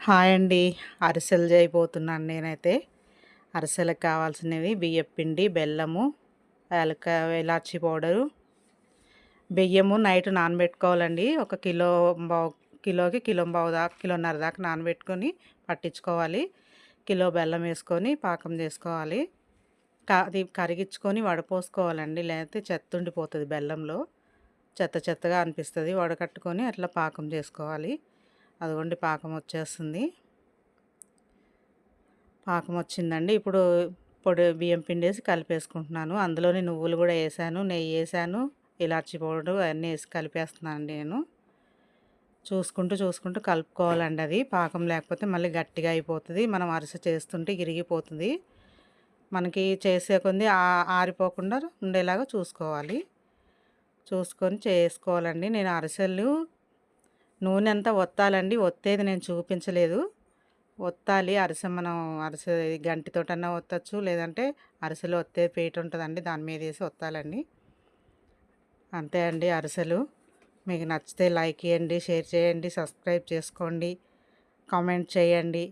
Hi అండి. అరిసెలు చేయబోతున్నాను నేనైతే. అరిసెలకు కావాల్సినవి బియ్యపిండి, బెల్లము, ఇలాచీ పౌడరు, బియ్యము నైట్ నానబెట్టుకోవాలండి. ఒక కిలోకి కిలోంపావు దాకా, కిలోన్నర దాకా నానబెట్టుకొని పట్టించుకోవాలి. కిలో బెల్లం వేసుకొని పాకం చేసుకోవాలి. అది కరిగించుకొని వడపోసుకోవాలండి. లేకపోతే చెత్త ఉండిపోతుంది బెల్లంలో. చెత్త చెత్తగా అనిపిస్తుంది. వడకట్టుకొని అట్లా పాకం చేసుకోవాలి. అదిగోండి పాకం వచ్చేస్తుంది. పాకం వచ్చిందండి. ఇప్పుడు బియ్యం పిండేసి కలిపేసుకుంటున్నాను. అందులోనే నువ్వులు కూడా వేసాను, నెయ్యి వేసాను, ఇలాచి పౌడరు అవన్నీ వేసి కలిపేస్తున్నానండి నేను. చూసుకుంటూ కలుపుకోవాలండి. అది పాకం లేకపోతే మళ్ళీ గట్టిగా అయిపోతుంది. మనం అరిసె చేస్తుంటే ఇరిగిపోతుంది. మనకి చేసే కొంది ఆరిపోకుండా ఉండేలాగా చూసుకోవాలి. చూసుకొని చేసుకోవాలండి. నేను అరిసెలు నూనె అంతా ఒత్తాలండి. ఒత్తేది నేను చూపించలేదు. ఒత్తాలి మనం అరిసె గంటితోటన్నా ఒత్తచ్చు. లేదంటే అరిసెలు ఒత్తే పీట ఉంటుందండి, దాని మీద వేసి ఒత్తాలండి. అంతే అండి అరిసెలు. మీకు నచ్చితే లైక్ చేయండి, షేర్ చేయండి, సబ్స్క్రైబ్ చేసుకోండి, కామెంట్ చేయండి.